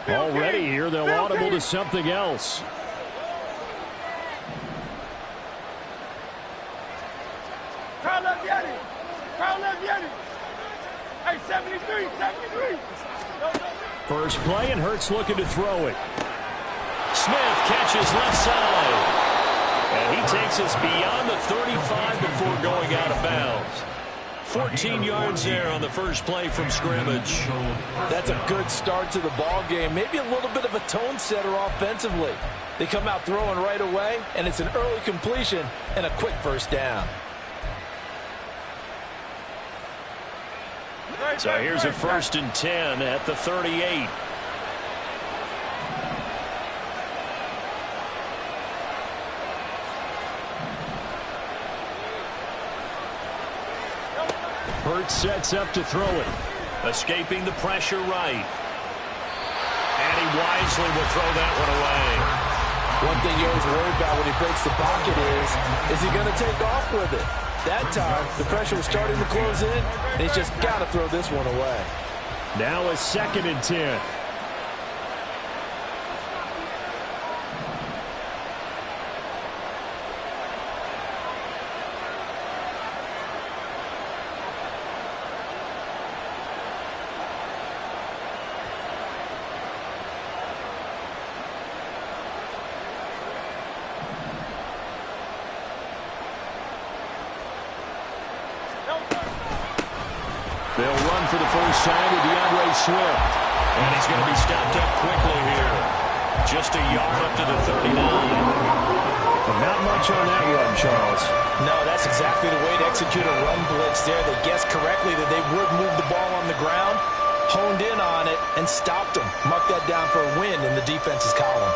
Already here, they'll audible to something else. Crowd left Yeti. Crowd left Yeti. Hey, 73, 73. First play, and Hurts looking to throw it. Smith catches left side. And he takes us beyond the 35 before going out of bounds. 14 yards there on the first play from scrimmage. That's a good start to the ball game. Maybe a little bit of a tone setter offensively. They come out throwing right away, and it's an early completion and a quick first down. So here's a 1st and 10 at the 38. Hurts sets up to throw it. Escaping the pressure right. And he wisely will throw that one away. One thing you're always worried about when he breaks the pocket is he going to take off with it? That time, the pressure was starting to close in, and he's just got to throw this one away. Now a 2nd and 10. They'll run for the first time with DeAndre Swift. And he's going to be stopped up quickly here. Just a yard up to the 39. But not much on that run, Charles. No, that's exactly the way to execute a run blitz there. They guessed correctly that they would move the ball on the ground, honed in on it, and stopped them. Mark that down for a win in the defense's column.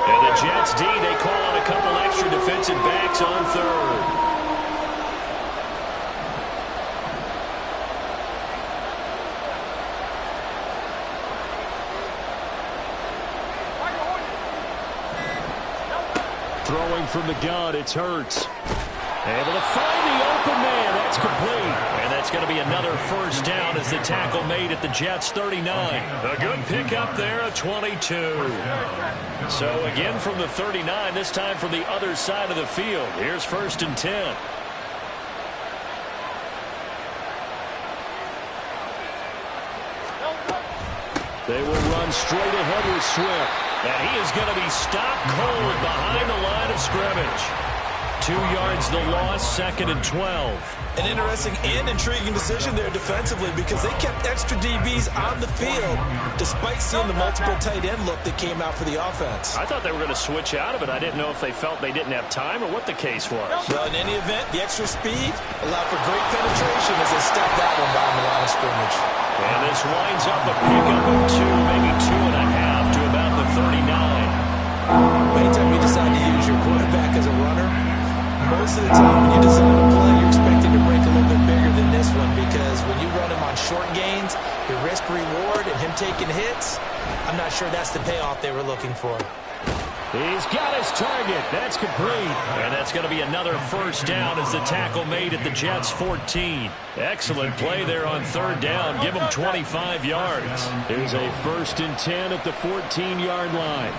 And the Jets D, they call on a couple extra defensive backs on 3rd. Throwing from the gun, it's Hurts. Able to find the open man. That's complete. And that's going to be another first down as the tackle made at the Jets' 39. A good pickup there, a 22. So again from the 39, this time from the other side of the field. Here's 1st and 10. They will run straight ahead with Swift. And he is going to be stopped cold behind the line of scrimmage. 2 yards the loss, 2nd and 12. An interesting and intriguing decision there defensively because they kept extra DBs on the field despite seeing the multiple tight end look that came out for the offense. I thought they were going to switch out of it. I didn't know if they felt they didn't have time or what the case was. Well, in any event, the extra speed allowed for great penetration as they stepped that one behind the line of scrimmage. And this winds up a pickup of 2, maybe 2.5 to about the 39. Anytime you decide to use your quarterback as a runner, most of the time when you design a play, you're expected to break a little bit bigger than this one because when you run him on short gains, your risk-reward and him taking hits, I'm not sure that's the payoff they were looking for. He's got his target. That's complete. And that's going to be another first down as the tackle made at the Jets' 14. Excellent play there on 3rd down. Give him 25 yards. Here's a 1st and 10 at the 14-yard line.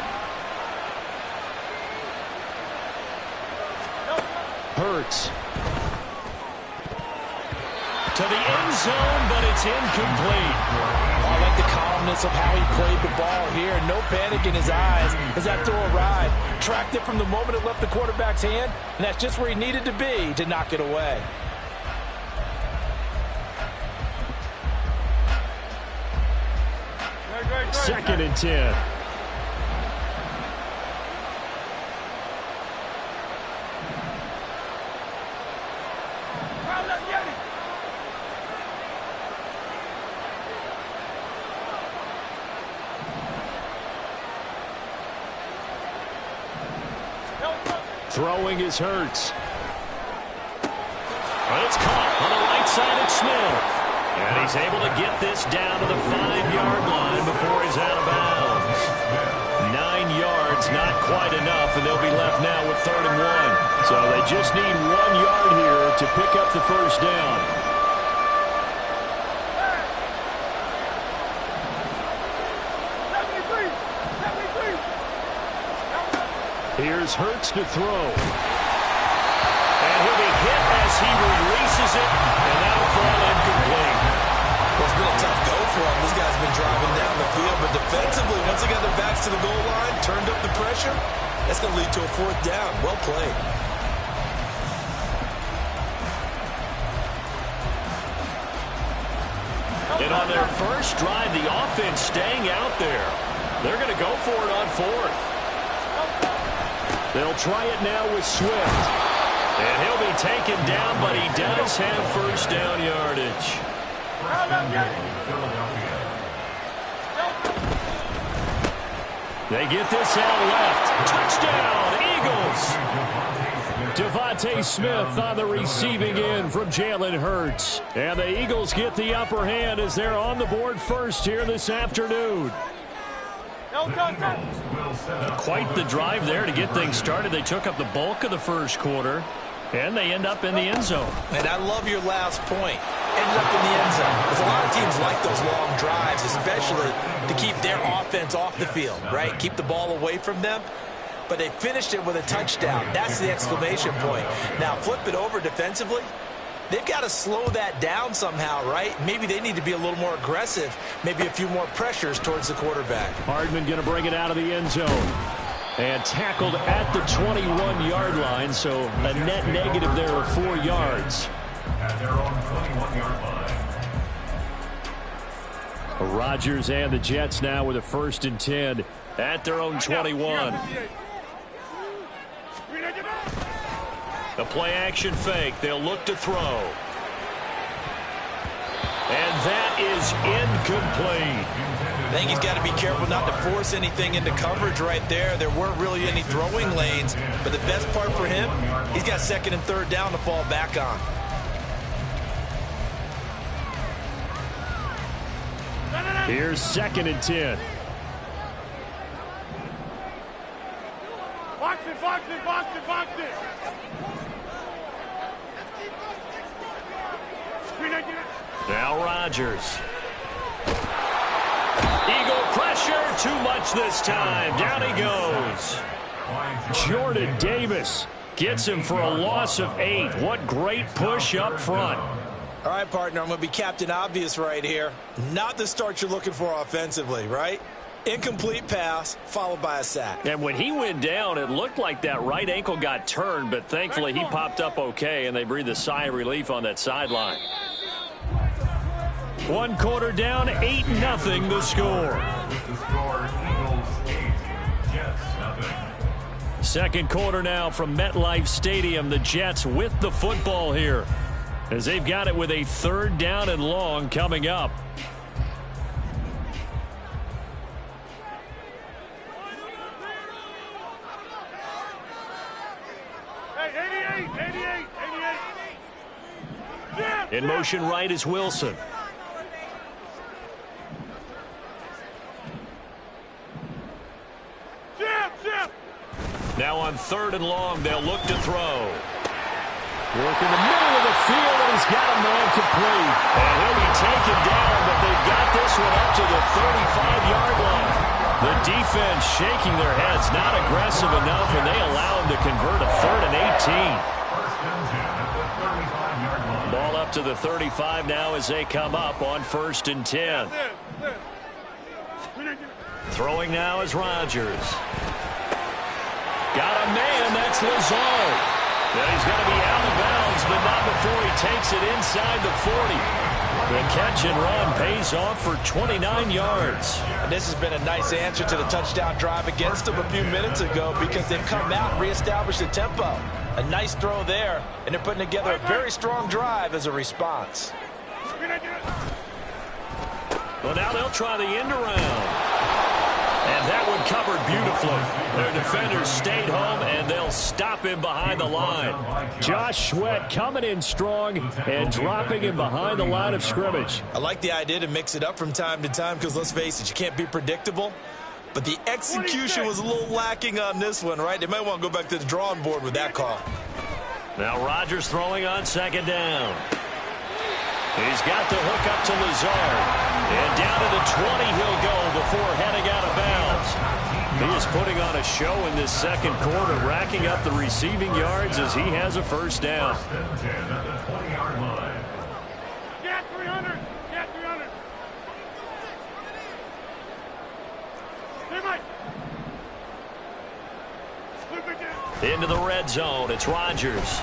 Hurts. To the end zone, but it's incomplete. I like the calmness of how he played the ball here. No panic in his eyes as that throw arrived. Tracked it from the moment it left the quarterback's hand, and that's just where he needed to be to knock it away. Second and 10. Throwing is Hurts. But it's caught on the right side of Smith. And he's able to get this down to the 5-yard line before he's out of bounds. 9 yards is not quite enough, and they'll be left now with 3rd and 1. So they just need 1 yard here to pick up the first down. Here's Hurts to throw. And he'll be hit as he releases it, and that'll fall incomplete. Well, it's been a tough go for him. This guy's been driving down the field, but defensively, once they got their backs to the goal line, turned up the pressure, that's going to lead to a 4th down. Well played. And on their first drive, the offense staying out there. They're going to go for it on 4th. They'll try it now with Swift. And he'll be taken down, but he does have first down yardage. They get this out left. Touchdown, Eagles! Devontae Smith on the receiving end from Jalen Hurts. And the Eagles get the upper hand as they're on the board first here this afternoon. Quite the drive there to get things started. They took up the bulk of the first quarter, and they end up in the end zone. And I love your last point. Ended up in the end zone. Because a lot of teams like those long drives, especially to keep their offense off the field, right? Keep the ball away from them. But they finished it with a touchdown. That's the exclamation point. Now, flip it over defensively. They've got to slow that down somehow, right? Maybe they need to be a little more aggressive. Maybe a few more pressures towards the quarterback. Hardman going to bring it out of the end zone. And tackled at the 21-yard line, so a net negative there of 4 yards. At their own 21-yard line. Rodgers and the Jets now with a 1st and 10 at their own 21. The play-action fake. They'll look to throw. And that is incomplete. I think he's got to be careful not to force anything into coverage right there. There weren't really any throwing lanes. But the best part for him, he's got 2nd and 3rd down to fall back on. Here's 2nd and 10. Box it, box it, box it, box it. Now Rodgers. Eagle pressure, too much this time. Down he goes. Jordan Davis gets him for a loss of 8. What great push up front. All right, partner, I'm going to be Captain Obvious right here. Not the start you're looking for offensively, right? Incomplete pass, followed by a sack. And when he went down, it looked like that right ankle got turned, but thankfully he popped up okay, and they breathed a sigh of relief on that sideline. 1 quarter down, 8-0 the score. Second quarter now from MetLife Stadium. The Jets with the football here, as they've got it with a 3rd down and long coming up. In motion right is Wilson. Now on 3rd and long, they'll look to throw. Work in the middle of the field, and he's got a man complete. And he'll be taken down, but they've got this one up to the 35-yard line. The defense shaking their heads, not aggressive enough, and they allow him to convert a 3rd and 18. Ball up to the 35 now as they come up on 1st and 10. Throwing now is Rodgers. Got a man, that's Lazard. Now he's going to be out of bounds, but not before he takes it inside the 40. The catch and run pays off for 29 yards. And this has been a nice answer to the touchdown drive against them a few minutes ago, because they've come out and reestablished the tempo. A nice throw there, and they're putting together a very strong drive as a response. Well, now they'll try the end around. And that one covered beautifully. Their defenders stayed home, and they'll stop him behind the line. Josh Sweat coming in strong and dropping him behind the line of scrimmage. I like the idea to mix it up from time to time, because let's face it, you can't be predictable. But the execution was a little lacking on this one, right? They might want to go back to the drawing board with that call. Now Rodgers throwing on second down. He's got the hook up to Lazard. And down to the 20 he'll go before heading out of bounds. He is putting on a show in this second quarter, racking up the receiving yards as he has a first down. Get 300. Get 300. Hey, Mike. Into the red zone. It's Rodgers.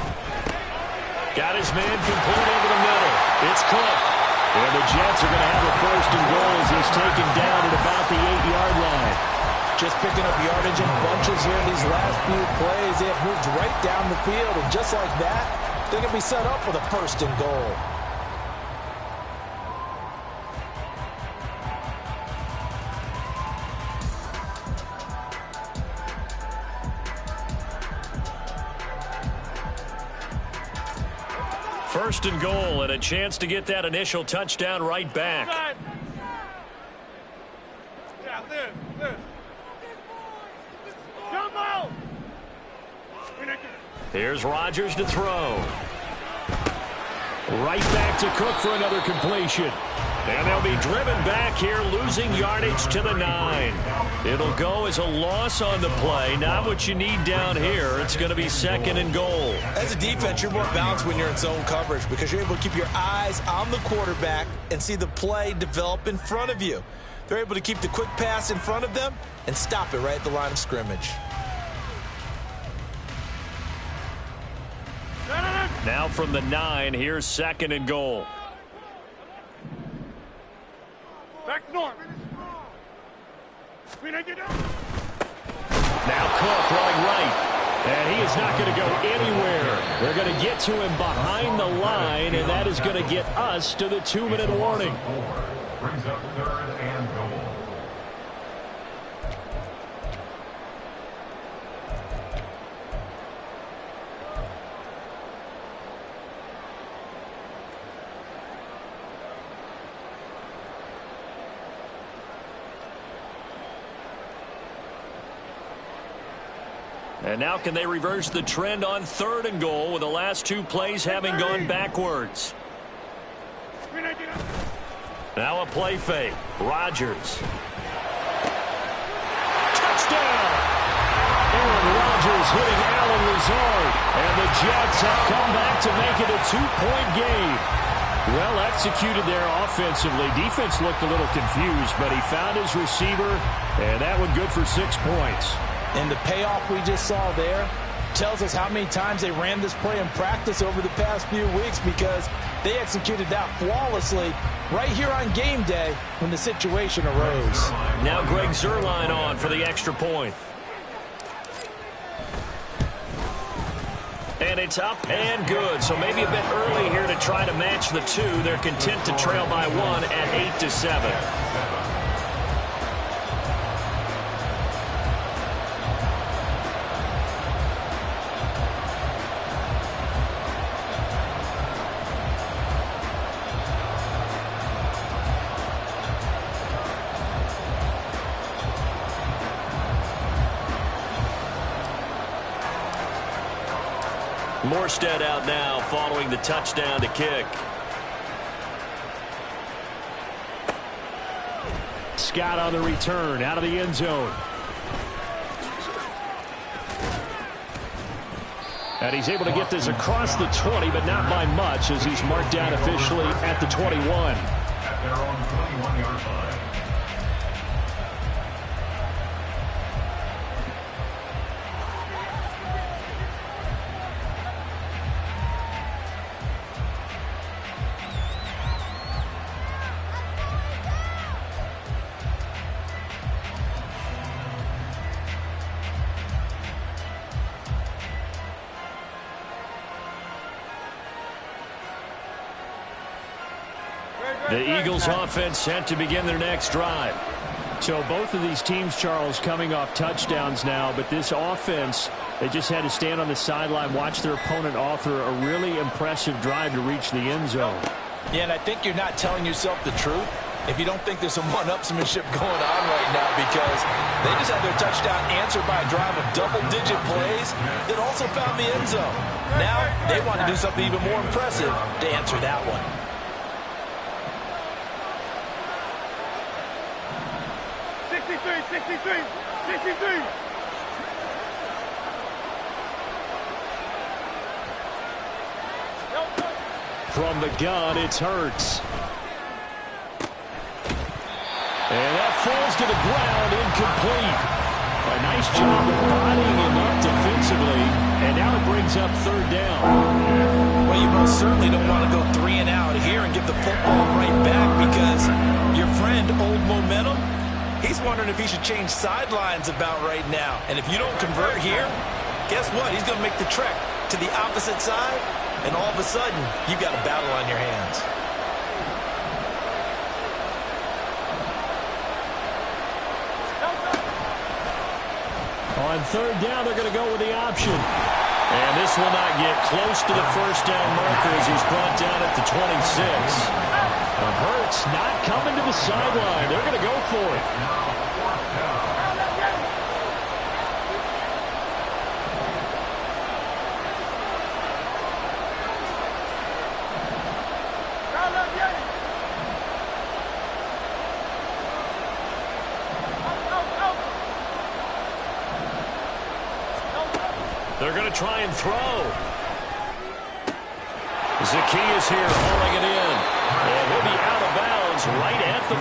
Got his man complete over the middle. It's Cook. And the Jets are going to have a first and goal as he's taken down at about the 8-yard line. Just picking up yardage in bunches here in these last few plays. They have moved right down the field, and just like that, they're going to be set up with a first and goal. First and goal, and a chance to get that initial touchdown right back. Yeah, this. Jump out. Here's Rodgers to throw. Right back to Cook for another completion. And they'll be driven back here, losing yardage to the 9. It'll go as a loss on the play. Not what you need down here. It's going to be second and goal. As a defense, you're more balanced when you're in zone coverage because you're able to keep your eyes on the quarterback and see the play develop in front of you. They're able to keep the quick pass in front of them and stop it right at the line of scrimmage. Now from the 9, here's second and goal. Back north. Now Cook running right. And he is not going to go anywhere. They're going to get to him behind the line, and that is going to get us to the 2-minute warning. Brings up third and goal. And now can they reverse the trend on third and goal with the last 2 plays having gone backwards? Now a play fake. Rodgers. Touchdown! Aaron Rodgers hitting Alan Lazard. And the Jets have come back to make it a 2-point game. Well executed there offensively. Defense looked a little confused, but he found his receiver, and that one good for 6 points. And the payoff we just saw there tells us how many times they ran this play in practice over the past few weeks because they executed that flawlessly right here on game day when the situation arose. Now Greg Zuerlein on for the extra point. And it's up and good. So maybe a bit early here to try to match the 2. They're content to trail by 1 at 8-7. Morstead out now following the touchdown to kick. Scott on the return out of the end zone. And he's able to get this across the 20, but not by much as he's marked down officially at the 21. At their own 21-yard line. The Eagles offense set to begin their next drive. So both of these teams, Charles, coming off touchdowns now, but this offense, they just had to stand on the sideline, watch their opponent author a really impressive drive to reach the end zone. Yeah, and I think you're not telling yourself the truth if you don't think there's some one-upsmanship going on right now, because they just had their touchdown answered by a drive of double-digit plays that also found the end zone. Now they want to do something even more impressive to answer that one. From the gun, it's Hurts. And that falls to the ground, incomplete. A nice job of bodying him up defensively, and now it brings up third down. Well, you most certainly don't want to go 3 and out here and give the football right back, because your friend, Old Momentum, he's wondering if he should change sidelines about right now. And if you don't convert here, guess what? He's going to make the trek to the opposite side, and all of a sudden, you've got a battle on your hands. On third down, they're going to go with the option. And this will not get close to the first down marker as he's brought down at the 26. Hurts not coming to the sideline. They're going to go for it. They're going to try and throw. Zacchaeus here hauling it in. And he'll be out of bounds right at the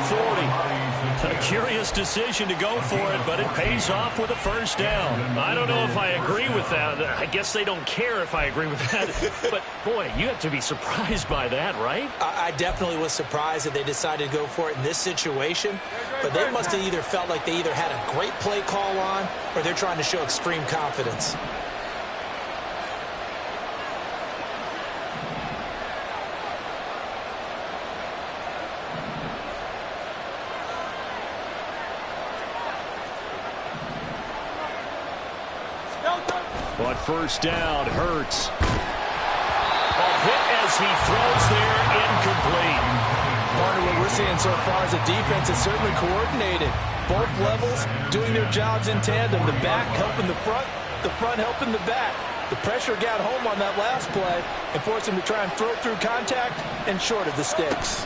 40. A curious decision to go for it, but it pays off with a first down. I don't know if I agree with that. I guess they don't care if I agree with that. But, boy, you have to be surprised by that, right? I definitely was surprised that they decided to go for it in this situation. But they must have either felt like they either had a great play call on, or they're trying to show extreme confidence. But first down, Hurts. A hit as he throws there, incomplete. Part of what we're seeing so far as a defense is certainly coordinated. Both levels doing their jobs in tandem. The back helping the front helping the back. The pressure got home on that last play and forced him to try and throw through contact and short of the sticks.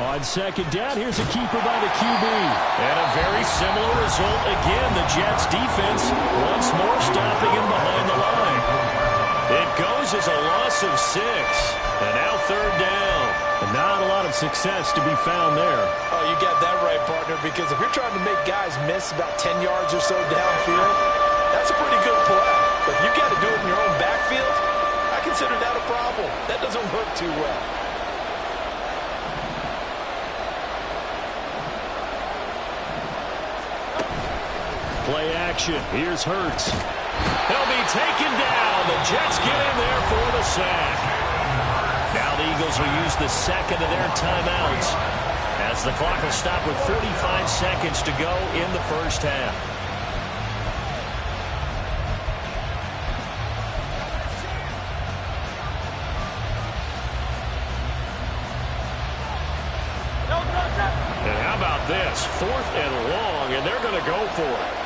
On second down, here's a keeper by the QB. And a very similar result again. The Jets defense once more stopping him behind the line. It goes as a loss of 6. And now third down. And not a lot of success to be found there. Oh, you got that right, partner, because if you're trying to make guys miss about 10 yards or so downfield, that's a pretty good play. But if you got to do it in your own backfield, I consider that a problem. That doesn't work too well. Play action. Here's Hurts. He'll be taken down. The Jets get in there for the sack. Now the Eagles will use the second of their timeouts as the clock will stop with 45 seconds to go in the first half. And how about this? 4th and long, and they're going to go for it.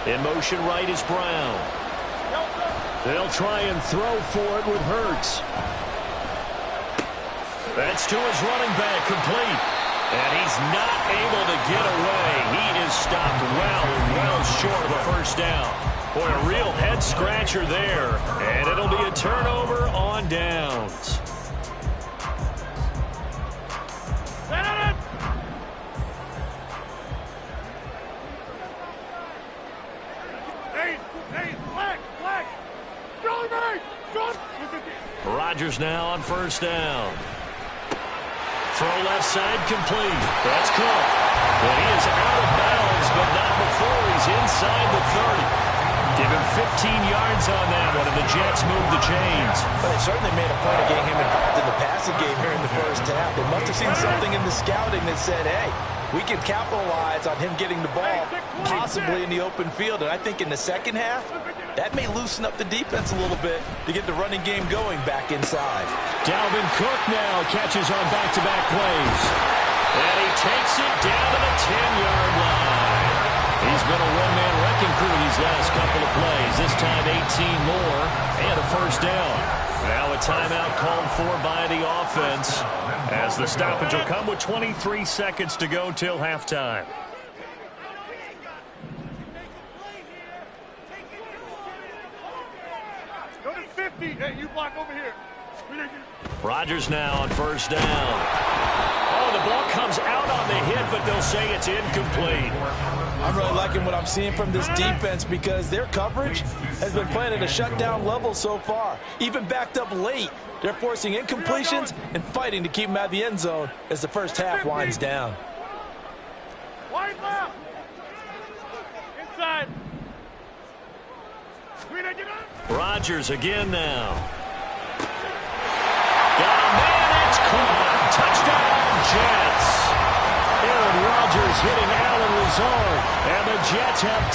In motion right is Brown. They'll try and throw for it with Hurts. That's to his running back, complete. And he's not able to get away. He is stopped well short of a first down. Boy, a real head-scratcher there. And it'll be a turnover on downs. Rodgers now on first down. Throw left side complete. That's Cook. And he is out of bounds, but not before he's inside the 30. Give him 15 yards on that one, and the Jets move the chains. But they certainly made a point of getting him involved in the passing game here in the first half. They must have seen something in the scouting that said, hey, we can capitalize on him getting the ball possibly in the open field. And I think in the second half, that may loosen up the defense a little bit to get the running game going back inside. Dalvin Cook now catches on back-to-back plays. And he takes it down to the 10-yard line. He's been a one-man wrecking crew these last couple of plays. This time 18 more and a first down. Now a timeout called for by the offense as the stoppage will come with 23 seconds to go till halftime. Go to 50. Hey, you block over here. Rodgers now on first down. Oh, the ball comes out on the hit, but they'll say it's incomplete. I'm really liking what I'm seeing from this defense because their coverage has been playing at a shutdown level so far. Even backed up late, they're forcing incompletions and fighting to keep them out of the end zone as the first half winds down. Wide left. Inside. Rodgers again now. Got a man, it's caught. Touchdown, Jets. Aaron Rodgers hitting Allen Lazard, and the Jets have